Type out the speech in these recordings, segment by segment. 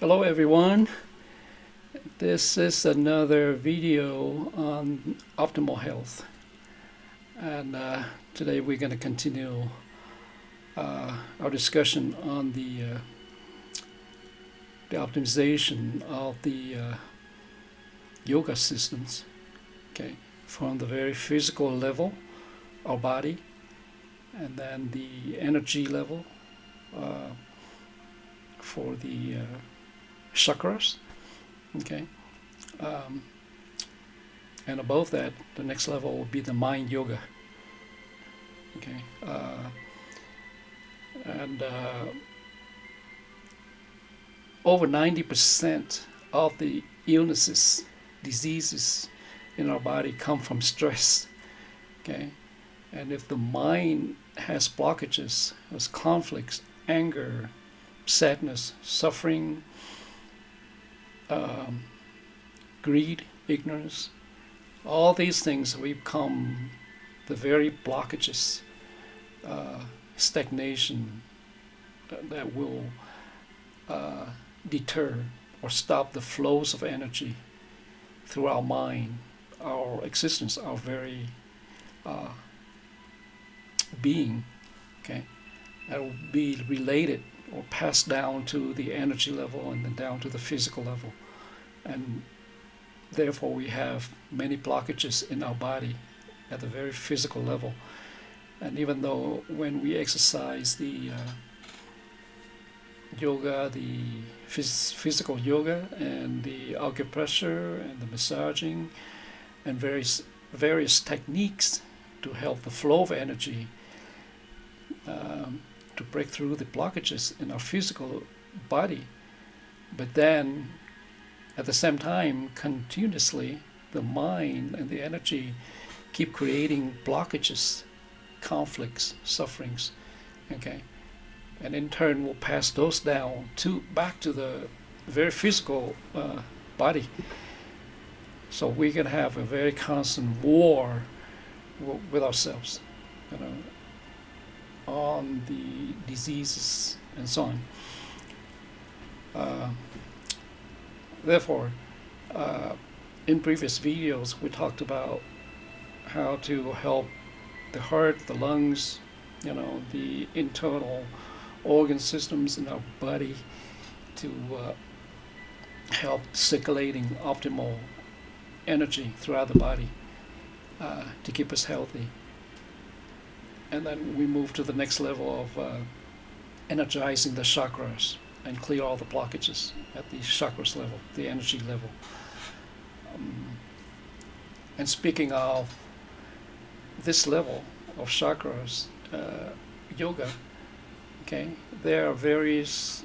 Hello everyone, this is another video on optimal health, and today we're going to continue our discussion on the optimization of the yoga systems, okay, from the very physical level, our body, and then the energy level for the chakras, okay, and above that, the next level will be the mind yoga, okay, and over 90% of the illnesses, diseases in our body come from stress, okay, and if the mind has blockages, has conflicts, anger, sadness, suffering, greed, ignorance, all these things become the very blockages, stagnation that will deter or stop the flows of energy through our mind, our existence, our very being, okay, that will be related or passed down to the energy level and then down to the physical level. And therefore we have many blockages in our body at the very physical level. And even though when we exercise the yoga, the physical yoga and the acupressure and the massaging and various techniques to help the flow of energy to break through the blockages in our physical body, but then at the same time continuously the mind and the energy keep creating blockages, conflicts, sufferings, okay, and in turn we'll pass those down back to the very physical body. So we can have a very constant war with ourselves, on the diseases and so on. Therefore, in previous videos we talked about how to help the heart, the lungs, the internal organ systems in our body to help circulating optimal energy throughout the body to keep us healthy. And then we move to the next level of energizing the chakras and clear all the blockages at the chakras level, the energy level. And speaking of this level of chakras, yoga, okay, there are various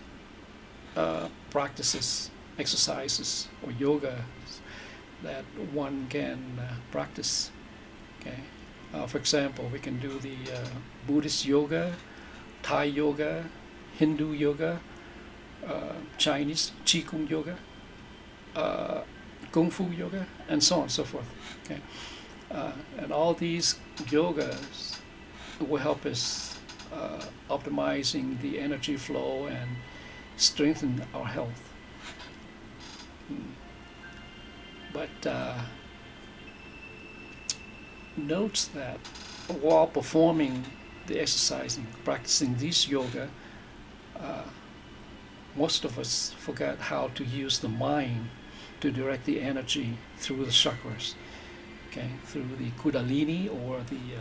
practices, exercises, or yoga that one can practice, okay. For example, we can do the Buddhist yoga, Thai yoga, Hindu yoga, Chinese Qigong yoga, Kung Fu yoga, and so on and so forth. Okay, and all these yogas will help us optimizing the energy flow and strengthen our health. But note that while performing the exercising, practicing this yoga, most of us forget how to use the mind to direct the energy through the chakras, okay, through the Kundalini or the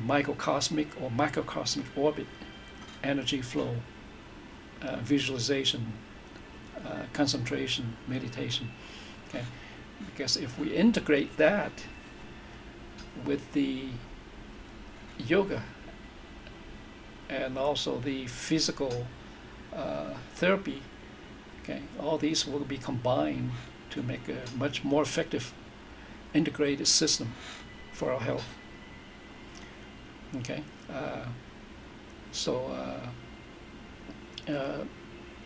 microcosmic or macrocosmic orbit energy flow, visualization, concentration, meditation, okay. Because if we integrate that with the yoga and also the physical therapy, okay, all these will be combined to make a much more effective integrated system for our health. Okay,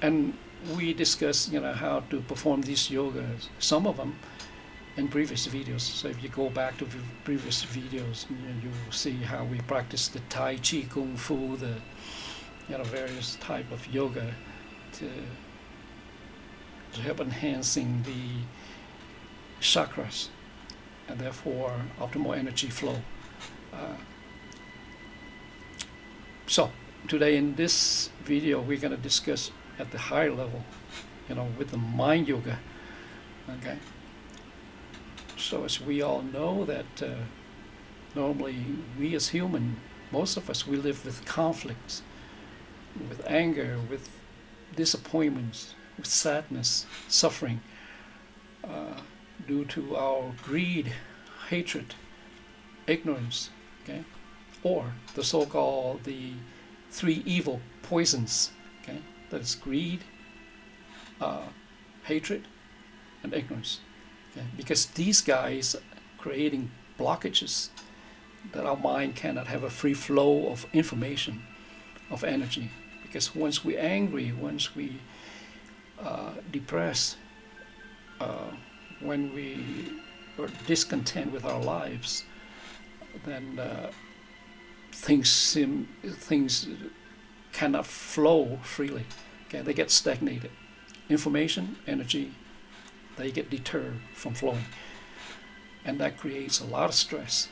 and we discussed, how to perform these yogas. Some of them in previous videos. So if you go back to previous videos, you will see how we practice the Tai Chi, Kung Fu, the various type of yoga to help enhancing the chakras and therefore optimal energy flow. Uh, so today in this video we're going to discuss at the higher level, with the mind yoga. Okay. So as we all know that normally we as human, most of us, we live with conflicts, with anger, with disappointments, with sadness, suffering, due to our greed, hatred, ignorance, okay, or the so-called the three evil poisons, okay, that is greed, hatred, and ignorance, okay, because these guys creating blockages that our mind cannot have a free flow of information, of energy, because once we're angry, once we depressed, when we are discontent with our lives, then things cannot flow freely. Okay, they get stagnated. Information, energy, they get deterred from flowing, and that creates a lot of stress.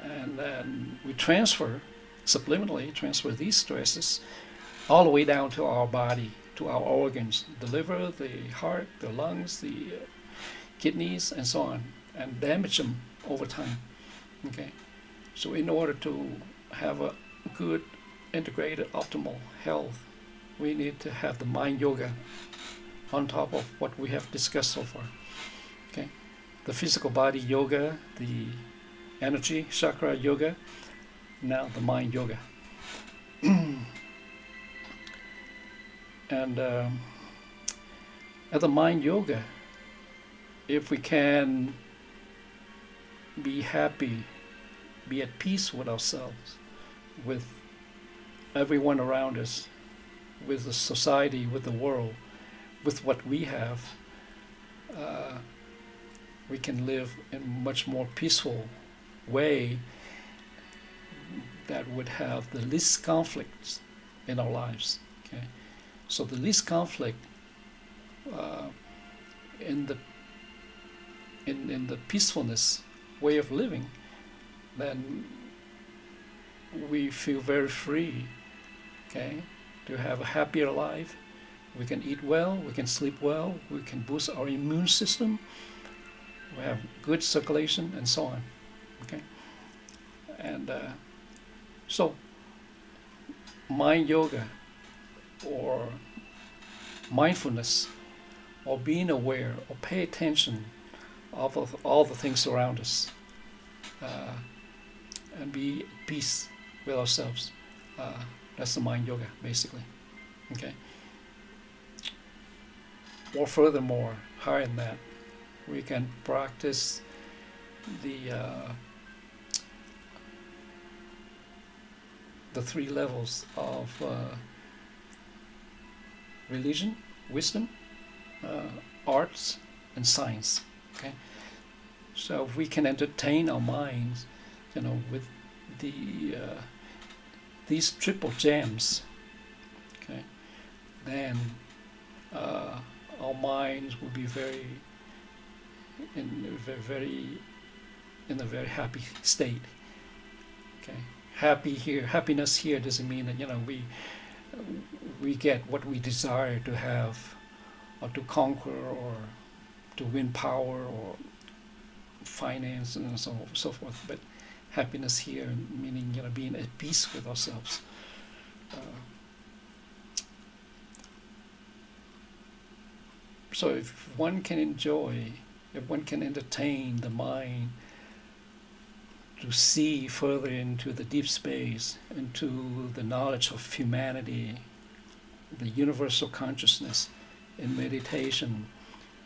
And then we subliminally transfer these stresses all the way down to our body, to our organs, the liver, the heart, the lungs, the kidneys, and so on, and damage them over time. Okay, so in order to have a good, integrated, optimal health, we need to have the mind yoga on top of what we have discussed so far. Okay, the physical body yoga, the energy chakra yoga, now the mind yoga. And at the mind yoga, if we can be happy, be at peace with ourselves, with everyone around us, with the society, with the world, with what we have, we can live in a much more peaceful way that would have the least conflicts in our lives. Okay, so the least conflict in the peacefulness way of living, then we feel very free, okay, to have a happier life. We can eat well, we can sleep well, we can boost our immune system, we have good circulation, and so on. Okay, and so mind yoga or mindfulness or being aware or pay attention of all the things around us, and be at peace with ourselves. That's the mind yoga, basically. Okay. Or furthermore, higher than that, we can practice the three levels of religion, wisdom, arts, and science. Okay, so if we can entertain our minds, with these triple gems, okay, then our minds will be in a very happy state. Okay, happiness here doesn't mean that we get what we desire to have, or to conquer, or to win power, or finance, and so forth. But happiness here meaning being at peace with ourselves. So if one can entertain the mind to see further into the deep space, into the knowledge of humanity, the universal consciousness, in meditation,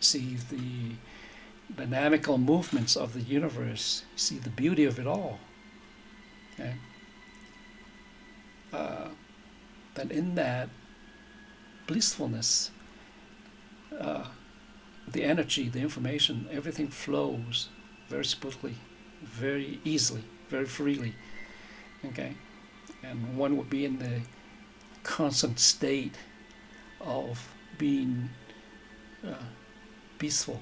see the dynamical movements of the universe, see the beauty of it all, okay? Then in that blissfulness, the energy, the information, everything flows very smoothly, very easily, very freely. Okay, and one would be in the constant state of being peaceful,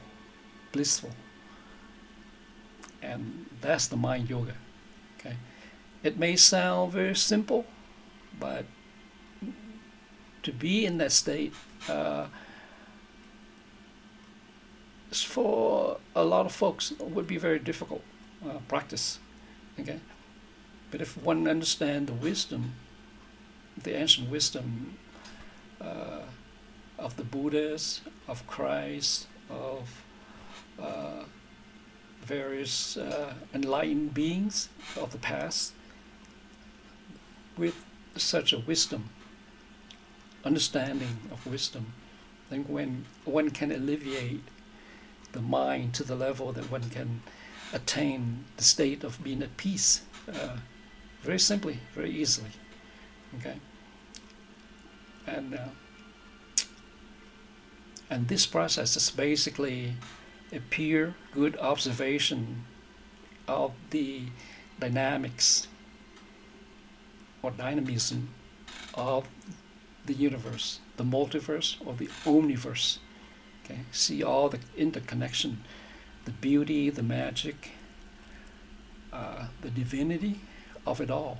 blissful. And that's the mind yoga. Okay, it may sound very simple, but to be in that state for a lot of folks would be very difficult practice. Okay, but if one understands the wisdom, the ancient wisdom of the Buddhas, of Christ, of various enlightened beings of the past, with such a wisdom, understanding of wisdom, then when one can alleviate the mind to the level that one can attain the state of being at peace, very simply, very easily. Okay, and this process is basically a pure good observation of the dynamics or dynamism of the universe, the multiverse or the omniverse. Okay, see all the interconnection, the beauty, the magic, the divinity of it all.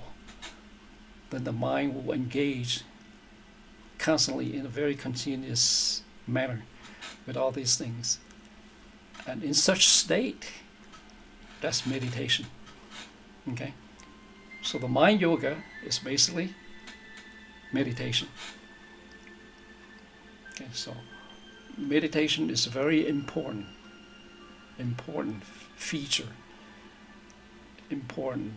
Then the mind will engage constantly in a very continuous manner with all these things. And in such state, that's meditation. Okay? So the mind yoga is basically meditation. Okay, so meditation is a very important feature, important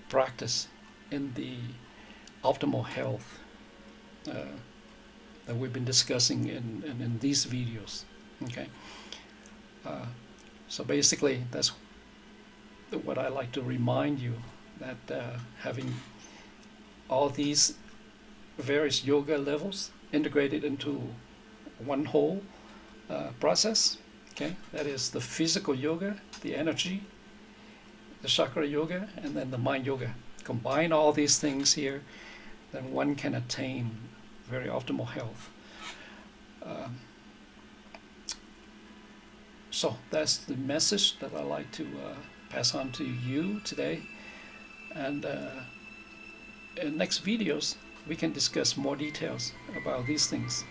practice in the optimal health that we've been discussing in these videos. Okay. So basically, that's what I like to remind you, that having all these various yoga levels integrated into one whole process. Okay, that is the physical yoga, the energy, the chakra yoga, and then the mind yoga. Combine all these things here, then one can attain very optimal health. So that's the message that I like to pass on to you today. And in next videos, we can discuss more details about these things.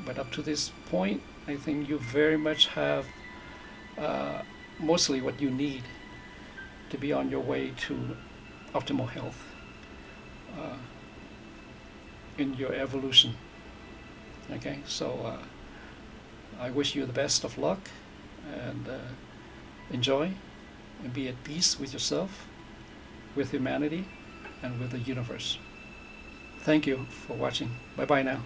But up to this point, I think you very much have mostly what you need to be on your way to optimal health in your evolution. Okay, so I wish you the best of luck, and enjoy and be at peace with yourself, with humanity, and with the universe. Thank you for watching. Bye bye now.